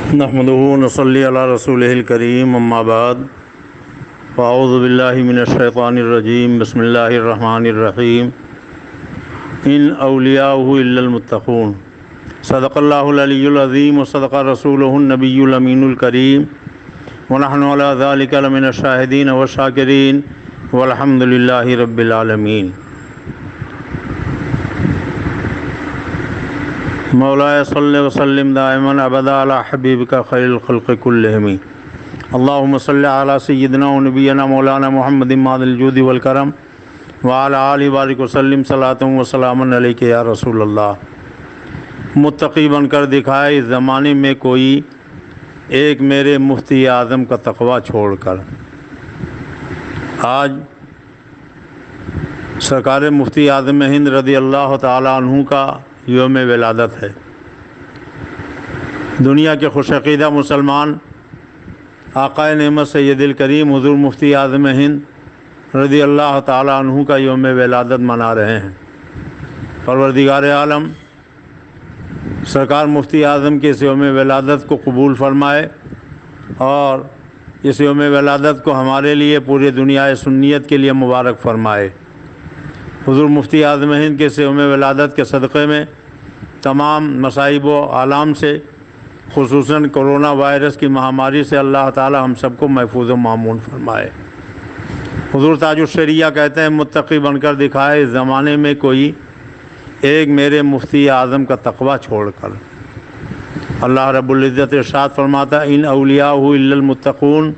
نحمده ونصلي على رسوله الكريم اما بعد فاعوذ بالله من الشيطان الرجيم بسم الله الرحمن الرحيم ان اولیاؤه الا المتقون صدق الله العلي العظيم وصدق رسوله النبي الامين الكريم ونحن على ذلك لمن الشاهدين والشاكرين والحمد لله رب العالمين۔ مولاي صل وسلم دائما ابدا على حبيبك خير الخلق كلهم اللهم صل على سيدنا ونبينا مولانا محمد ماض الجود والکرم وعلى آله بارک وسلم صلاۃ وسلام علیک یا رسول اللہ۔ متقی بن کر دکھائے اس زمانے میں کوئی ایک میرے مفتی اعظم کا تقوی چھوڑ کر۔ آج سرکار مفتی اعظم ہند رضی اللہ تعالی عنہ کا یوم ولادت ہے۔ دنیا کے خوش عقیدہ مسلمان آقائے نعمت سید الکریم حضور مفتی اعظم ہند رضی اللہ تعالی عنہ کا یوم ولادت منا رہے ہیں۔ پروردگار عالم سرکار مفتی اعظم کے اس یوم ولادت کو قبول فرمائے اور اس یوم ولادت کو ہمارے لیے پورے دنیا سنیت کے لیے مبارک فرمائے۔ حضور مفتی اعظم ہند کے اس یوم ولادت کے صدقے میں تمام مصائب و آلام سے خصوصاً کرونا وائرس کی مہاماری سے اللہ تعالی ہم سب کو محفوظ و مامون فرمائے۔ حضور تاج الشریعہ کہتے ہیں متقی بن کر دکھائے اس زمانے میں کوئی ایک میرے مفتی اعظم کا تقوی چھوڑ کر۔ اللہ رب العزت ارشاد فرماتا ان اولیاء الا المتقون،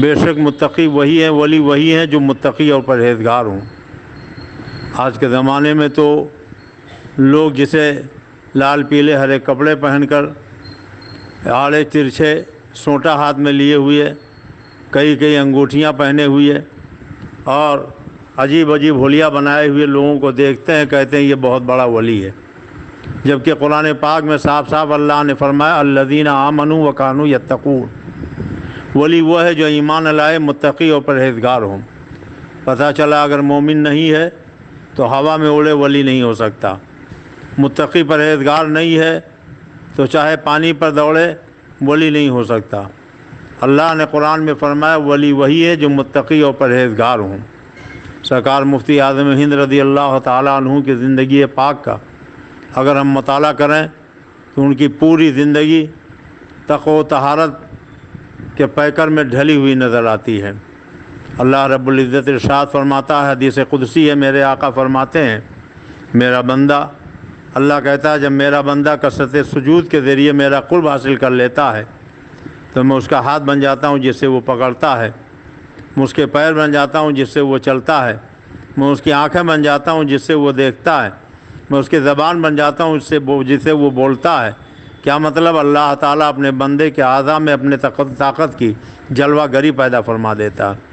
بے شک متقی وہی ہیں، ولی وہی ہیں جو متقی اور پرہیزگار ہوں۔ آج کے زمانے میں تو لوگ جسے لال پیلے ہرے کپڑے پہن کر آڑے ترچھے سونٹا ہاتھ میں لیے ہوئے، کئی انگوٹھیاں پہنے ہوئے اور عجیب ہولیا بنائے ہوئے لوگوں کو دیکھتے ہیں، کہتے ہیں یہ بہت بڑا ولی ہے، جبکہ قرآن پاک میں صاف اللہ نے فرمایا الذین آمنوا وکانوا یتقون، ولی وہ ہے جو ایمان لائے، متقی اور پرہیزگار ہوں۔ پتہ چلا اگر مومن نہیں ہے تو ہوا میں اڑے ولی نہیں ہو سکتا، متقی پرہیزگار نہیں ہے تو چاہے پانی پر دوڑے ولی نہیں ہو سکتا۔ اللہ نے قرآن میں فرمایا ولی وہی ہے جو متقی اور پرہیزگار ہوں۔ سرکار مفتی اعظم ہند رضی اللہ تعالیٰ عنہ کی زندگی پاک کا اگر ہم مطالعہ کریں تو ان کی پوری زندگی تقوی و طہارت کے پیکر میں ڈھلی ہوئی نظر آتی ہے۔ اللہ رب العزت ارشاد فرماتا ہے، حدیث قدسی ہے، میرے آقا فرماتے ہیں میرا بندہ، اللہ کہتا ہے جب میرا بندہ کثرت سجود کے ذریعے میرا قرب حاصل کر لیتا ہے تو میں اس کا ہاتھ بن جاتا ہوں جس سے وہ پکڑتا ہے، میں اس کے پیر بن جاتا ہوں جس سے وہ چلتا ہے، میں اس کی آنکھیں بن جاتا ہوں جس سے وہ دیکھتا ہے، میں اس کی زبان بن جاتا ہوں جس سے وہ بولتا ہے۔ کیا مطلب؟ اللہ تعالیٰ اپنے بندے کے اعضاء میں اپنے طاقت کی جلوہ گری پیدا فرما دیتا ہے۔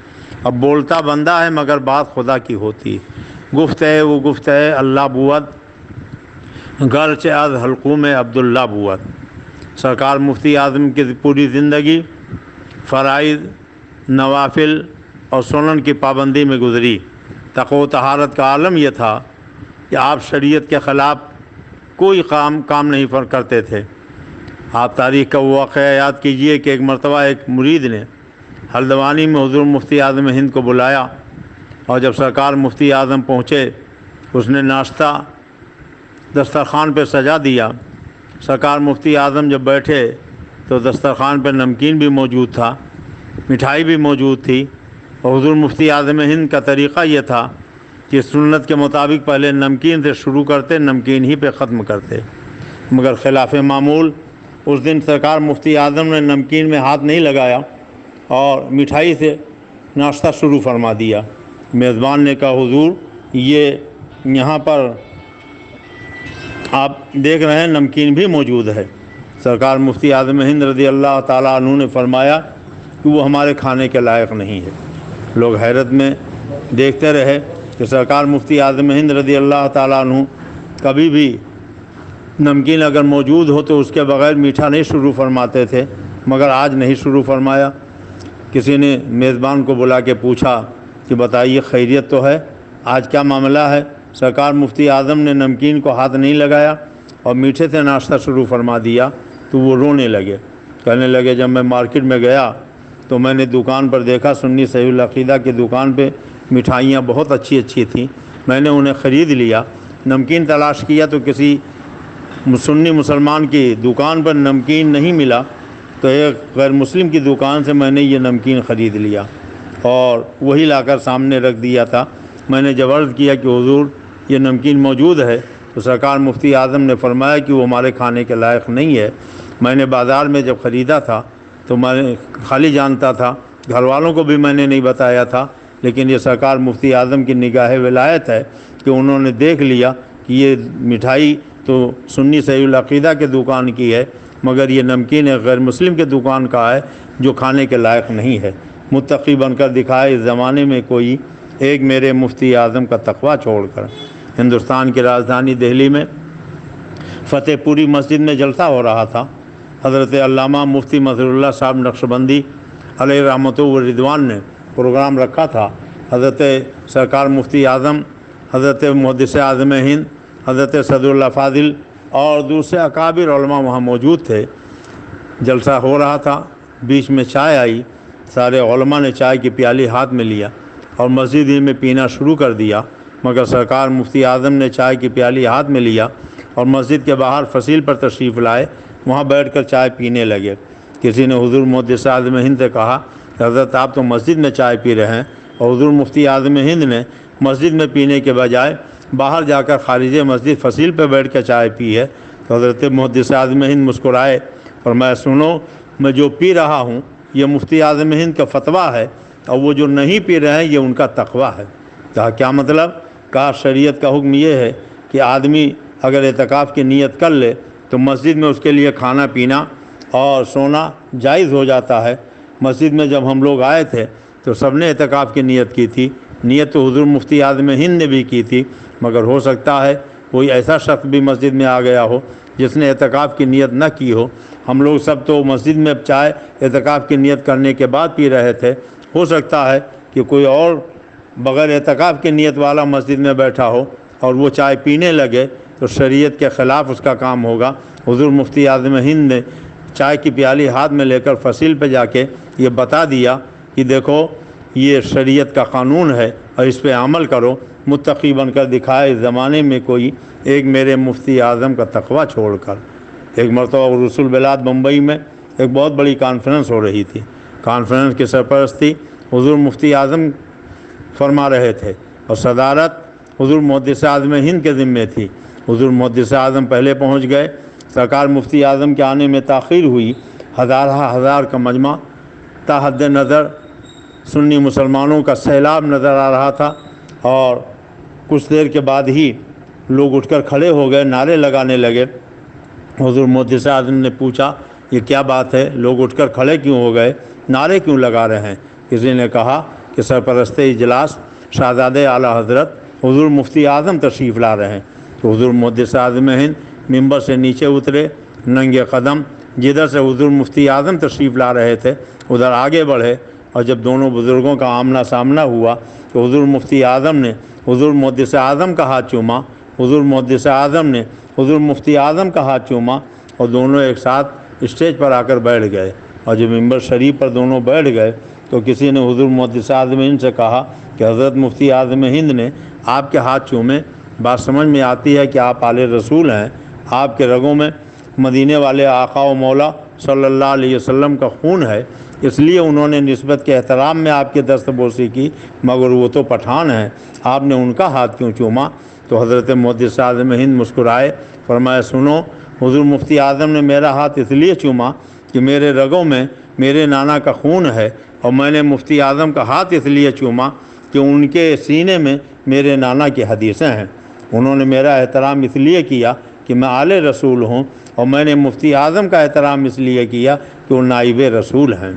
اب بولتا بندہ ہے مگر بات خدا کی ہوتی ہے، گفت ہے وہ گفت ہے اللہ بود، گرچہ از حلقوم عبداللہ بود۔ سرکار مفتی اعظم کی پوری زندگی فرائض، نوافل اور سنن کی پابندی میں گزری۔ تقوی و طہارت کا عالم یہ تھا کہ آپ شریعت کے خلاف کوئی کام نہیں کرتے تھے۔ آپ تاریخ کا وہ واقعہ یاد کیجئے کہ ایک مرتبہ ایک مرید نے ہلدوانی میں حضور مفتی اعظم ہند کو بلایا اور جب سرکار مفتی اعظم پہنچے اس نے ناشتہ دسترخوان پہ سجا دیا۔ سرکار مفتی اعظم جب بیٹھے تو دسترخوان پہ نمکین بھی موجود تھا، مٹھائی بھی موجود تھی، اور حضور مفتی اعظم ہند کا طریقہ یہ تھا کہ سنت کے مطابق پہلے نمکین سے شروع کرتے، نمکین ہی پہ ختم کرتے، مگر خلاف معمول اس دن سرکار مفتی اعظم نے نمکین میں ہاتھ نہیں لگایا اور مٹھائی سے ناشتہ شروع فرما دیا۔ میزبان نے کہا حضور یہ یہاں پر آپ دیکھ رہے ہیں نمکین بھی موجود ہے۔ سرکار مفتی اعظم ہند رضی اللہ تعالیٰ عنہ نے فرمایا کہ وہ ہمارے کھانے کے لائق نہیں ہے۔ لوگ حیرت میں دیکھتے رہے کہ سرکار مفتی اعظم ہند رضی اللہ تعالیٰ عنہ کبھی بھی نمکین اگر موجود ہو تو اس کے بغیر میٹھا نہیں شروع فرماتے تھے، مگر آج نہیں شروع فرمایا۔ کسی نے میزبان کو بلا کے پوچھا کہ بتائیے خیریت تو ہے، آج کیا معاملہ ہے؟ سرکار مفتی اعظم نے نمکین کو ہاتھ نہیں لگایا اور میٹھے سے ناشتہ شروع فرما دیا۔ تو وہ رونے لگے، کہنے لگے جب میں مارکیٹ میں گیا تو میں نے دکان پر دیکھا، سنی صحیح العقیدہ کی دکان پہ مٹھائیاں بہت اچھی اچھی تھیں، میں نے انہیں خرید لیا۔ نمکین تلاش کیا تو کسی سنی مسلمان کی دکان پر نمکین نہیں ملا، تو ایک غیر مسلم کی دکان سے میں نے یہ نمکین خرید لیا اور وہی لا کر سامنے رکھ دیا تھا۔ میں نے جب عرض کیا کہ حضور یہ نمکین موجود ہے، تو سرکار مفتی اعظم نے فرمایا کہ وہ ہمارے کھانے کے لائق نہیں ہے۔ میں نے بازار میں جب خریدا تھا تو میں خالی جانتا تھا، گھر والوں کو بھی میں نے نہیں بتایا تھا، لیکن یہ سرکار مفتی اعظم کی نگاہ ولایت ہے کہ انہوں نے دیکھ لیا کہ یہ مٹھائی تو سنی صحیح العقیدہ کے دکان کی ہے، مگر یہ نمکین غیر مسلم کے دکان کا ہے جو کھانے کے لائق نہیں ہے۔ متقی بن کر دکھائے اس زمانے میں کوئی ایک میرے مفتی اعظم کا تقویٰ چھوڑ کر۔ ہندوستان کی راجدھانی دہلی میں فتح پوری مسجد میں جلسہ ہو رہا تھا۔ حضرت علامہ مفتی مظہر اللہ صاحب نقشبندی علیہ رحمۃ و رضوان نے پروگرام رکھا تھا۔ حضرت سرکار مفتی اعظم، حضرت محدث اعظم ہند، حضرت صدر اللہ فاضل اور دوسرے اکابر علماء وہاں موجود تھے۔ جلسہ ہو رہا تھا، بیچ میں چائے آئی، سارے علماء نے چائے کی پیالی ہاتھ میں لیا اور مسجد ہی میں پینا شروع کر دیا، مگر سرکار مفتی اعظم نے چائے کی پیالی ہاتھ میں لیا اور مسجد کے باہر فصیل پر تشریف لائے، وہاں بیٹھ کر چائے پینے لگے۔ کسی نے حضور محدث اعظم ہند سے کہا کہ حضرت آپ تو مسجد میں چائے پی رہے ہیں، اور حضور مفتی اعظم ہند نے مسجد میں پینے کے بجائے باہر جا کر خارج مسجد فصیل پہ بیٹھ کر چائے پی ہے۔ تو حضرت محدث اعظم ہند مسکرائے اور میں سنو، میں جو پی رہا ہوں یہ مفتی اعظم ہند کا فتویٰ ہے، اور وہ جو نہیں پی رہے ہیں یہ ان کا تقویٰ ہے۔ کہا کیا مطلب؟ کہا شریعت کا حکم یہ ہے کہ آدمی اگر اعتکاف کی نیت کر لے تو مسجد میں اس کے لیے کھانا پینا اور سونا جائز ہو جاتا ہے۔ مسجد میں جب ہم لوگ آئے تھے تو سب نے اعتکاف کی نیت کی تھی، نیت تو حضور مفتی اعظم ہند نے بھی کی تھی، مگر ہو سکتا ہے کوئی ایسا شخص بھی مسجد میں آ گیا ہو جس نے اعتکاف کی نیت نہ کی ہو۔ ہم لوگ سب تو مسجد میں چائے اعتکاف کی نیت کرنے کے بعد پی رہے تھے، ہو سکتا ہے کہ کوئی اور بغیر اعتکاف کی نیت والا مسجد میں بیٹھا ہو اور وہ چائے پینے لگے تو شریعت کے خلاف اس کا کام ہوگا۔ حضور مفتی اعظم ہند نے چائے کی پیالی ہاتھ میں لے کر فصیل پہ جا کے یہ بتا دیا کہ دیکھو یہ شریعت کا قانون ہے اور اس پہ عمل کرو۔ متقی بن کر دکھائے اس زمانے میں کوئی ایک میرے مفتی اعظم کا تقویٰ چھوڑ کر۔ ایک مرتبہ رسول بلاد بمبئی میں ایک بہت بڑی کانفرنس ہو رہی تھی۔ کانفرنس کی سرپرستی حضور مفتی اعظم فرما رہے تھے اور صدارت حضور محدث اعظم ہند کے ذمے تھی۔ حضور محدث اعظم پہلے پہنچ گئے، سرکار مفتی اعظم کے آنے میں تاخیر ہوئی۔ ہزار کا مجمع، تا حد نظر سنی مسلمانوں کا سیلاب نظر آ رہا تھا، اور کچھ دیر کے بعد ہی لوگ اٹھ کر کھڑے ہو گئے، نعرے لگانے لگے۔ حضور محدث اعظم نے پوچھا یہ کیا بات ہے، لوگ اٹھ کر کھڑے کیوں ہو گئے، نعرے کیوں لگا رہے ہیں؟ کسی نے کہا کہ سرپرست اجلاس شہزادے اعلیٰ حضرت حضور مفتی اعظم تشریف لا رہے ہیں۔ تو حضور محدث اعظم ہند ممبر سے نیچے اترے، ننگے قدم جدھر سے حضور مفتی اعظم تشریف لا رہے تھے ادھر آگے بڑھے، اور جب دونوں بزرگوں کا آمنا سامنا ہوا تو حضور مفتی اعظم نے حضور محدث اعظم کا ہاتھ چوما، حضور محدث اعظم نے حضور مفتی اعظم کا ہاتھ چوما، اور دونوں ایک ساتھ اسٹیج پر آ کر بیٹھ گئے۔ اور جب ممبر شریف پر دونوں بیٹھ گئے تو کسی نے حضور محدث اعظم ہند سے کہا کہ حضرت مفتی اعظم ہند نے آپ کے ہاتھ چومے، بات سمجھ میں آتی ہے کہ آپ آل رسول ہیں، آپ کے رگوں میں مدینے والے آقا و مولا صلی اللہ علیہ وسلم کا خون ہے، اس لیے انہوں نے نسبت کے احترام میں آپ کی دست بوسی کی، مگر وہ تو پٹھان ہیں، آپ نے ان کا ہاتھ کیوں چوما؟ تو حضرت محدث اعظم ہند مسکرائے، فرمایا سنو، حضور مفتی اعظم نے میرا ہاتھ اس لیے چوما کہ میرے رگوں میں میرے نانا کا خون ہے، اور میں نے مفتی اعظم کا ہاتھ اس لیے چوما کہ ان کے سینے میں میرے نانا کی حدیثیں ہیں۔ انہوں نے میرا احترام اس لیے کیا کہ میں آل رسول ہوں، اور میں نے مفتی اعظم کا احترام اس لیے کیا کہ وہ نائب رسول ہیں۔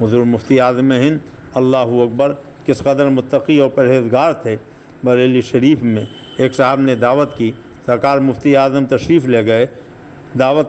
حضور مفتی اعظم ہند اللہ اکبر کس قدر متقی اور پرہیزگار تھے۔ بریلی شریف میں ایک صاحب نے دعوت کی، سرکار مفتی اعظم تشریف لے گئے۔ دعوت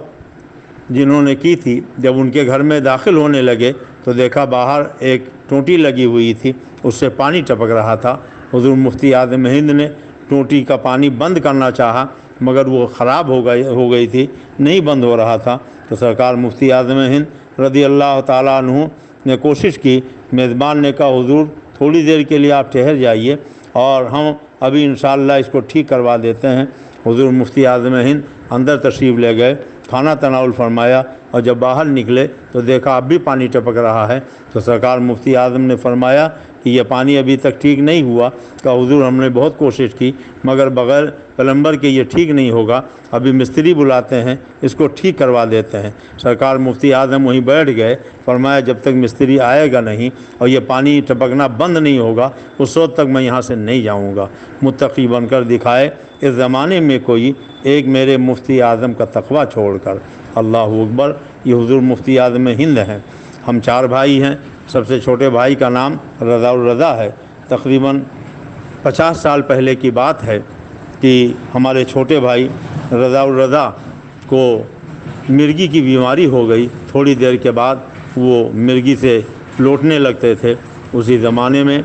جنہوں نے کی تھی جب ان کے گھر میں داخل ہونے لگے تو دیکھا باہر ایک ٹوٹی لگی ہوئی تھی، اس سے پانی ٹپک رہا تھا۔ حضور مفتی اعظم ہند نے ٹوٹی کا پانی بند کرنا چاہا، مگر وہ خراب ہو گئی تھی، نہیں بند ہو رہا تھا۔ تو سرکار مفتی اعظم ہند رضی اللہ تعالیٰ عنہ نے کوشش کی، میزبان نے کہا حضور تھوڑی دیر کے لیے آپ ٹھہر جائیے اور ہم ابھی انشاءاللہ اس کو ٹھیک کروا دیتے ہیں۔ حضور مفتی اعظم ہند اندر تشریف لے گئے، کھانا تناول فرمایا، اور جب باہر نکلے تو دیکھا اب بھی پانی ٹپک رہا ہے۔ تو سرکار مفتی اعظم نے فرمایا کہ یہ پانی ابھی تک ٹھیک نہیں ہوا۔ کہا حضور ہم نے بہت کوشش کی مگر بغیر پلمبر کے یہ ٹھیک نہیں ہوگا، ابھی مستری بلاتے ہیں، اس کو ٹھیک کروا دیتے ہیں۔ سرکار مفتی اعظم وہیں بیٹھ گئے، فرمایا جب تک مستری آئے گا نہیں اور یہ پانی ٹپکنا بند نہیں ہوگا اس وقت تک میں یہاں سے نہیں جاؤں گا۔ متقی بن کر دکھائے اس زمانے میں کوئی ایک میرے مفتی اعظم کا تقویٰ چھوڑ کر۔ اللہ اکبر! یہ حضور مفتی اعظم ہند ہیں۔ ہم 4 بھائی ہیں، سب سے چھوٹے بھائی کا نام رضا الرضا ہے۔ تقریباً 50 سال پہلے کی بات ہے کہ ہمارے چھوٹے بھائی رضا الرضا کو مرگی کی بیماری ہو گئی۔ تھوڑی دیر کے بعد وہ مرگی سے لوٹنے لگتے تھے۔ اسی زمانے میں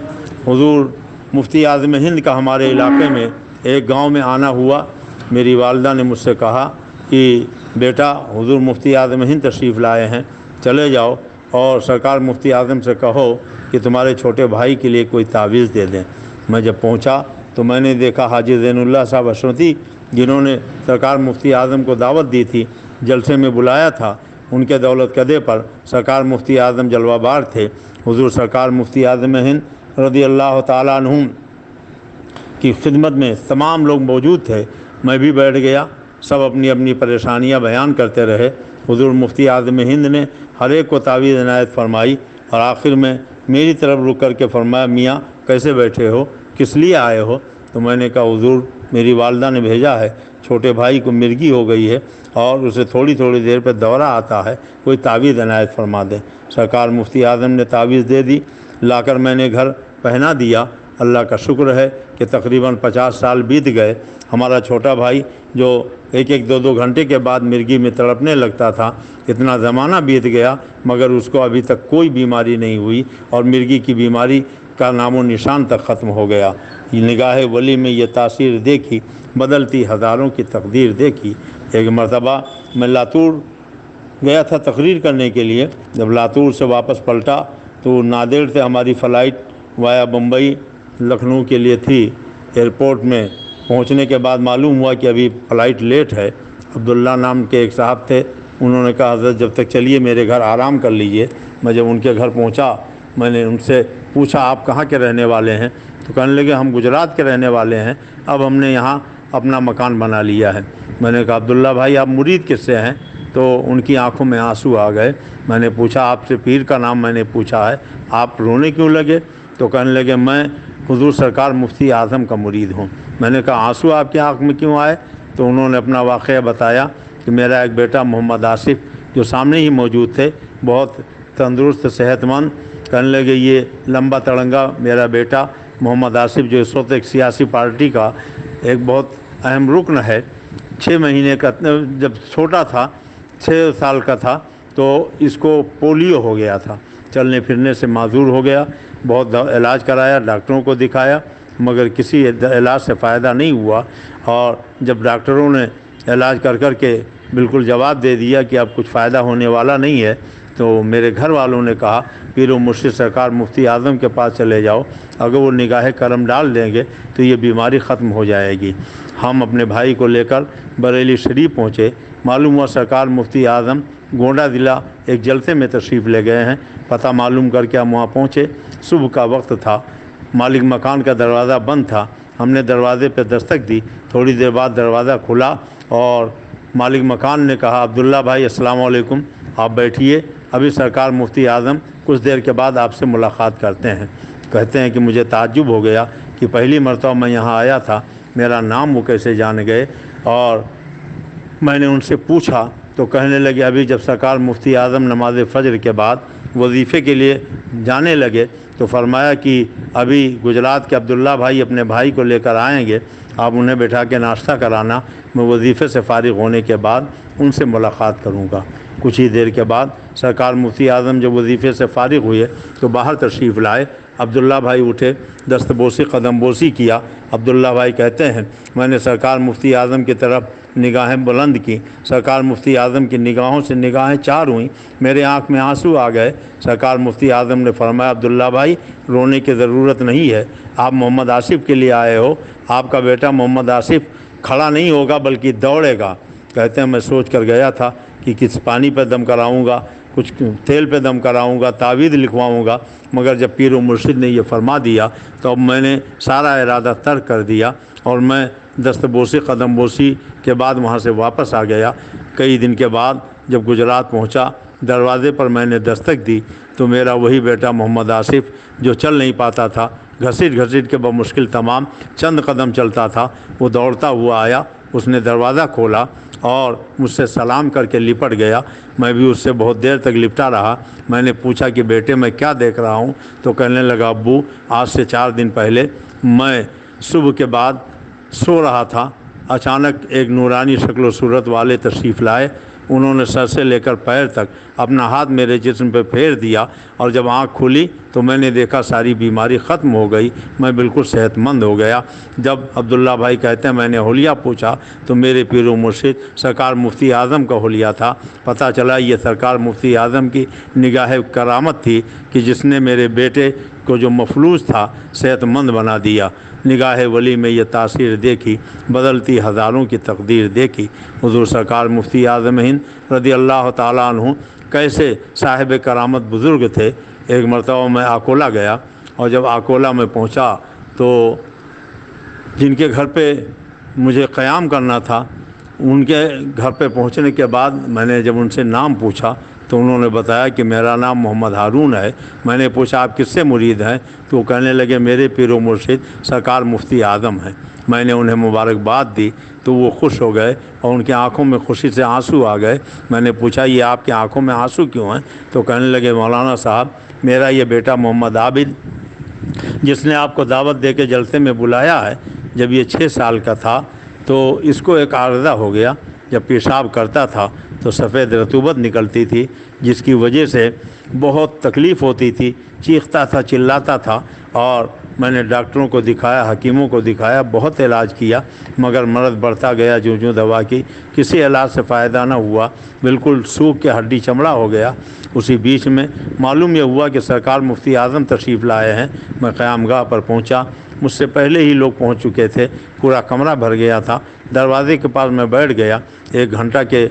حضور مفتی اعظم ہند کا ہمارے علاقے میں ایک گاؤں میں آنا ہوا۔ میری والدہ نے مجھ سے کہا کہ بیٹا حضور مفتی اعظم ہند تشریف لائے ہیں، چلے جاؤ اور سرکار مفتی اعظم سے کہو کہ تمہارے چھوٹے بھائی کے لیے کوئی تعویذ دے دیں۔ میں جب پہنچا تو میں نے دیکھا حاجی زین اللہ صاحب اشرتی، جنہوں نے سرکار مفتی اعظم کو دعوت دی تھی، جلسے میں بلایا تھا، ان کے دولت قدے پر سرکار مفتی اعظم جلوہ بار تھے۔ حضور سرکار مفتی اعظم ہند رضی اللہ تعالیٰ عنہ کی خدمت میں تمام لوگ موجود تھے۔ میں بھی بیٹھ گیا، سب اپنی اپنی پریشانیاں بیان کرتے رہے۔ حضور مفتی اعظم ہند نے ہر ایک کو تعویذ عنایت فرمائی اور آخر میں میری طرف رک کر کے فرمایا میاں کیسے بیٹھے ہو، کس لیے آئے ہو؟ تو میں نے کہا حضور میری والدہ نے بھیجا ہے، چھوٹے بھائی کو مرگی ہو گئی ہے اور اسے تھوڑی دیر پہ دورہ آتا ہے، کوئی تعویذ عنایت فرما دیں۔ سرکار مفتی اعظم نے تعویذ دے دی، لا کر میں نے گھر پہنا دیا۔ اللہ کا شکر ہے کہ تقریباً 50 سال بیت گئے۔ ہمارا چھوٹا بھائی جو 1-2 گھنٹے کے بعد مرگی میں تڑپنے لگتا تھا، اتنا زمانہ بیت گیا مگر اس کو ابھی تک کوئی بیماری نہیں ہوئی اور مرگی کی بیماری کا نام و نشان تک ختم ہو گیا۔ یہ نگاہ ولی میں یہ تاثیر دیکھی، بدلتی ہزاروں کی تقدیر دیکھی۔ ایک مرتبہ میں لاتور گیا تھا تقریر کرنے کے لیے، جب لاتور سے واپس پلٹا تو نادر سے ہماری فلائٹ وایا بمبئی لکھنؤ کے لیے تھی۔ ایئرپورٹ میں پہنچنے کے بعد معلوم ہوا کہ ابھی فلائٹ لیٹ ہے۔ عبداللہ نام کے ایک صاحب تھے، انہوں نے کہا حضرت جب تک چلیے میرے گھر آرام کر لیجئے۔ میں جب ان کے گھر پہنچا میں نے ان سے پوچھا آپ کہاں کے رہنے والے ہیں؟ تو کہنے لگے ہم گجرات کے رہنے والے ہیں، اب ہم نے یہاں اپنا مکان بنا لیا ہے۔ میں نے کہا عبداللہ بھائی آپ مرید کس سے ہیں؟ تو ان کی آنکھوں میں آنسو آ گئے۔ میں نے پوچھا آپ سے پیر کا نام میں نے پوچھا ہے، آپ رونے کیوں لگے؟ تو کہنے لگے میں حضور سرکار مفتی اعظم کا مرید ہوں۔ میں نے کہا آنسو آپ کی آنکھ میں کیوں آئے؟ تو انہوں نے اپنا واقعہ بتایا کہ میرا ایک بیٹا محمد آصف جو سامنے ہی موجود تھے، بہت تندرست صحت مند، کہنے لگے یہ لمبا تڑنگا میرا بیٹا محمد آصف جو اس وقت ایک سیاسی پارٹی کا ایک بہت اہم رکن ہے، 6 مہینے کا جب چھوٹا تھا، 6 سال کا تھا تو اس کو پولیو ہو گیا تھا، چلنے پھرنے سے معذور ہو گیا۔ بہت علاج کرایا، ڈاکٹروں کو دکھایا مگر کسی علاج سے فائدہ نہیں ہوا، اور جب ڈاکٹروں نے علاج کر کے بالکل جواب دے دیا کہ اب کچھ فائدہ ہونے والا نہیں ہے، تو میرے گھر والوں نے کہا پیر و مرشد سرکار مفتی اعظم کے پاس چلے جاؤ، اگر وہ نگاہ کرم ڈال دیں گے تو یہ بیماری ختم ہو جائے گی۔ ہم اپنے بھائی کو لے کر بریلی شریف پہنچے۔ معلوم ہوا سرکار مفتی اعظم گونڈہ ضلع ایک جلسے میں تشریف لے گئے ہیں۔ پتہ معلوم کر کے ہم وہاں پہنچے، صبح کا وقت تھا، مالک مکان کا دروازہ بند تھا۔ ہم نے دروازے پہ دستک دی، تھوڑی دیر بعد دروازہ کھلا اور مالک مکان نے کہا عبداللہ بھائی السلام علیکم، آپ بیٹھیے، ابھی سرکار مفتی اعظم کچھ دیر کے بعد آپ سے ملاقات کرتے ہیں۔ کہتے ہیں کہ مجھے تعجب ہو گیا کہ پہلی مرتبہ میں یہاں آیا تھا، میرا نام وہ کیسے جان گئے؟ اور میں نے ان سے پوچھا تو کہنے لگے ابھی جب سرکار مفتی اعظم نماز فجر کے بعد وظیفے کے لیے جانے لگے تو فرمایا کہ ابھی گجرات کے عبداللہ بھائی اپنے بھائی کو لے کر آئیں گے، آپ انہیں بٹھا کے ناشتہ کرانا، میں وظیفے سے فارغ ہونے کے بعد ان سے ملاقات کروں گا۔ کچھ ہی دیر کے بعد سرکار مفتی اعظم جب وظیفے سے فارغ ہوئے تو باہر تشریف لائے عبداللہ بھائی اٹھے، دست بوسی قدم بوسی کیا۔ عبداللہ بھائی کہتے ہیں میں نے سرکار مفتی اعظم کی طرف نگاہیں بلند کی، سرکار مفتی اعظم کی نگاہوں سے نگاہیں چار ہوئیں، میرے آنکھ میں آنسو آ گئے۔ سرکار مفتی اعظم نے فرمایا عبداللہ بھائی رونے کی ضرورت نہیں ہے، آپ محمد آصف کے لیے آئے ہو، آپ کا بیٹا محمد آصف کھڑا نہیں ہوگا بلکہ دوڑے گا۔ کہتے ہیں میں سوچ کر گیا تھا کہ کس پانی پہ دم کراؤں گا، کچھ تیل پہ دم کراؤں گا، تعویذ لکھواؤں گا، مگر جب پیر و مرشد نے یہ فرما دیا تو اب میں نے سارا ارادہ ترک کر دیا اور میں دست بوسی قدم بوسی کے بعد وہاں سے واپس آ گیا۔ کئی دن کے بعد جب گجرات پہنچا، دروازے پر میں نے دستک دی تو میرا وہی بیٹا محمد آصف جو چل نہیں پاتا تھا، گھسیٹ گھسیٹ کے بمشکل تمام چند قدم چلتا تھا، وہ دوڑتا ہوا آیا، اس نے دروازہ کھولا اور مجھ سے سلام کر کے لپٹ گیا۔ میں بھی اس سے بہت دیر تک لپٹا رہا۔ میں نے پوچھا کہ بیٹے میں کیا دیکھ رہا ہوں؟ تو کہنے لگا ابو آج سے 4 دن پہلے میں صبح کے بعد سو رہا تھا، اچانک ایک نورانی شکل و صورت والے تشریف لائے، انہوں نے سر سے لے کر پیر تک اپنا ہاتھ میرے جسم پہ پھیر دیا اور جب آنکھ کھلی تو میں نے دیکھا ساری بیماری ختم ہو گئی، میں بالکل صحت مند ہو گیا۔ جب عبداللہ بھائی کہتے ہیں میں نے حلیہ پوچھا تو میرے پیر و مرشد سرکار مفتی اعظم کا حلیہ تھا۔ پتہ چلا یہ سرکار مفتی اعظم کی نگاہ کرامت تھی کہ جس نے میرے بیٹے کو جو مفلوج تھا صحت مند بنا دیا۔ نگاہ ولی میں یہ تاثیر دیکھی، بدلتی ہزاروں کی تقدیر دیکھی۔ حضور سرکار مفتی اعظم ہند رضی اللہ تعالیٰ عنہ کیسے صاحب کرامت بزرگ تھے۔ ایک مرتبہ میں آکولہ گیا اور جب آکولہ میں پہنچا تو جن کے گھر پہ مجھے قیام کرنا تھا ان کے گھر پہ پہنچنے کے بعد میں نے جب ان سے نام پوچھا تو انہوں نے بتایا کہ میرا نام محمد ہارون ہے۔ میں نے پوچھا آپ کس سے مرید ہیں؟ تو وہ کہنے لگے میرے پیر و مرشد سرکار مفتی اعظم ہیں۔ میں نے انہیں مبارکباد دی تو وہ خوش ہو گئے اور ان کی آنکھوں میں خوشی سے آنسو آ گئے۔ میں نے پوچھا یہ آپ کی آنکھوں میں آنسو کیوں ہیں؟ تو کہنے لگے مولانا صاحب میرا یہ بیٹا محمد عابد جس نے آپ کو دعوت دے کے جلسے میں بلایا ہے، جب یہ 6 سال کا تھا تو اس کو ایک عارضہ ہو گیا، جب پیشاب کرتا تھا تو سفید رطوبت نکلتی تھی جس کی وجہ سے بہت تکلیف ہوتی تھی، چیختا تھا، چلاتا تھا اور میں نے ڈاکٹروں کو دکھایا، حکیموں کو دکھایا، بہت علاج کیا مگر مرض بڑھتا گیا، جو دوا کی کسی علاج سے فائدہ نہ ہوا، بالکل سوکھ کے ہڈی چمڑا ہو گیا۔ اسی بیچ میں معلوم یہ ہوا کہ سرکار مفتی اعظم تشریف لائے ہیں۔ میں قیام گاہ پر پہنچا، مجھ سے پہلے ہی لوگ پہنچ چکے تھے، پورا کمرہ بھر گیا تھا۔ دروازے کے پاس میں بیٹھ گیا، 1 گھنٹہ کے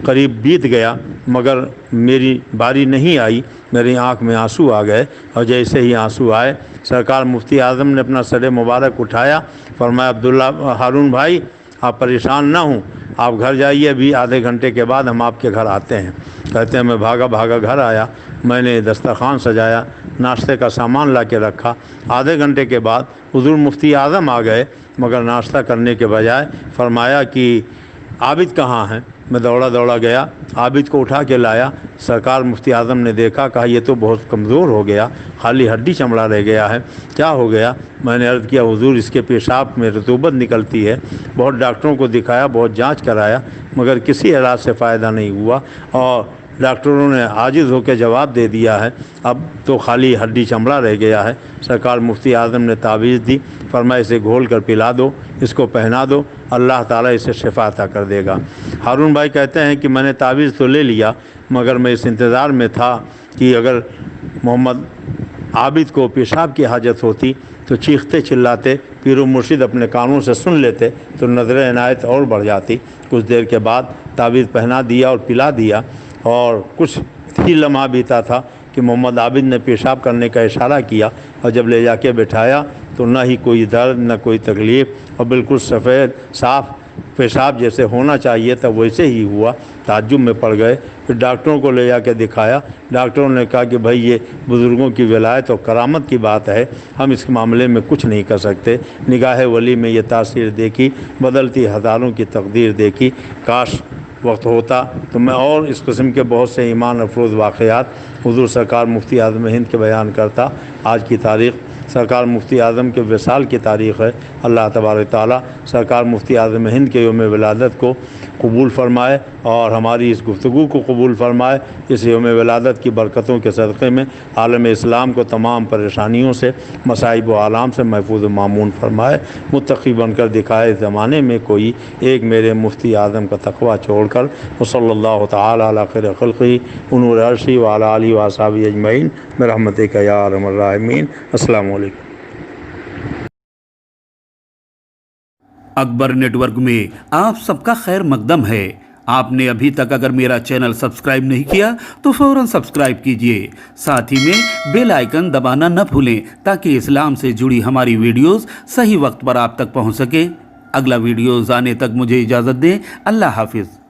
قریب بیت گیا مگر میری باری نہیں آئی، میری آنکھ میں آنسو آ گئے اور جیسے ہی آنسو آئے سرکار مفتی اعظم نے اپنا سر مبارک اٹھایا، فرمایا عبداللہ ہارون بھائی آپ پریشان نہ ہوں، آپ گھر جائیے، ابھی آدھے گھنٹے کے بعد ہم آپ کے گھر آتے ہیں۔ کہتے ہیں میں بھاگا بھاگا گھر آیا، میں نے دسترخوان سجایا، ناشتے کا سامان لا کے رکھا۔ آدھے گھنٹے کے بعد حضور مفتی اعظم آ گئے مگر ناشتہ کرنے کے بجائے فرمایا کہ عابد کہاں ہیں؟ میں دوڑا دوڑا گیا، عابد کو اٹھا کے لایا۔ سرکار مفتی اعظم نے دیکھا، کہا یہ تو بہت کمزور ہو گیا، خالی ہڈی چمڑا رہ گیا ہے، کیا ہو گیا؟ میں نے عرض کیا حضور اس کے پیشاب میں رطوبت نکلتی ہے، بہت ڈاکٹروں کو دکھایا، بہت جانچ کرایا مگر کسی علاج سے فائدہ نہیں ہوا اور ڈاکٹروں نے عاجز ہو کے جواب دے دیا ہے اب تو خالی ہڈی چمڑا رہ گیا ہے۔ سرکار مفتی اعظم نے تعویذ دی، فرمایا اسے گھول کر پلا دو، اس کو پہنا دو، اللہ تعالیٰ اسے شفا عطا کر دے گا۔ ہارون بھائی کہتے ہیں کہ میں نے تعویذ تو لے لیا مگر میں اس انتظار میں تھا کہ اگر محمد عابد کو پیشاب کی حاجت ہوتی تو چیختے چلاتے پیر و مرشد اپنے کانوں سے سن لیتے تو نظر عنایت اور بڑھ جاتی۔ کچھ دیر کے بعد تعویذ پہنا دیا اور پلا دیا اور کچھ ہی لمحہ بیتا تھا کہ محمد عابد نے پیشاب کرنے کا اشارہ کیا اور جب لے جا کے بٹھایا تو نہ ہی کوئی درد نہ کوئی تکلیف اور بالکل سفید صاف پیشاب جیسے ہونا چاہیے تھا ویسے ہی ہوا۔ تعجب میں پڑ گئے، پھر ڈاکٹروں کو لے جا کے دکھایا، ڈاکٹروں نے کہا کہ بھائی یہ بزرگوں کی ولایت اور کرامت کی بات ہے، ہم اس معاملے میں کچھ نہیں کر سکتے۔ نگاہ ولی میں یہ تاثیر دیکھی، بدلتی ہزاروں کی تقدیر دیکھی۔ کاش وقت ہوتا تو میں اور اس قسم کے بہت سے ایمان افروز واقعات حضور سرکار مفتی اعظم ہند کے بیان کرتا۔ آج کی تاریخ سرکار مفتی اعظم کے وصال کی تاریخ ہے۔ اللہ تبارک تعالیٰ سرکار مفتی اعظم ہند کے یوم ولادت کو قبول فرمائے اور ہماری اس گفتگو کو قبول فرمائے. اس یوم ولادت کی برکتوں کے صدقے میں عالم اسلام کو تمام پریشانیوں سے، مصائب و آلام سے محفوظ و مامون فرمائے. متقی بن کر دکھائے زمانے میں کوئی ایک میرے مفتی اعظم کا تقوی چھوڑ کر. وصلی اللہ تعالی علی خیر خلقہ ونور عرشہ وعلی آلہ وصحبہ اجمعین برحمتک یا ارحم الراحمین. السلام علیکم. اکبر نیٹ ورک میں آپ سب کا خیر مقدم ہے. آپ نے ابھی تک اگر میرا چینل سبسکرائب نہیں کیا تو فوراً سبسکرائب کیجئے. ساتھ ہی میں بیل آئیکن دبانا نہ بھولیں تاکہ اسلام سے جڑی ہماری ویڈیوز صحیح وقت پر آپ تک پہنچ سکے. اگلا ویڈیوز آنے تک مجھے اجازت دیں. اللہ حافظ.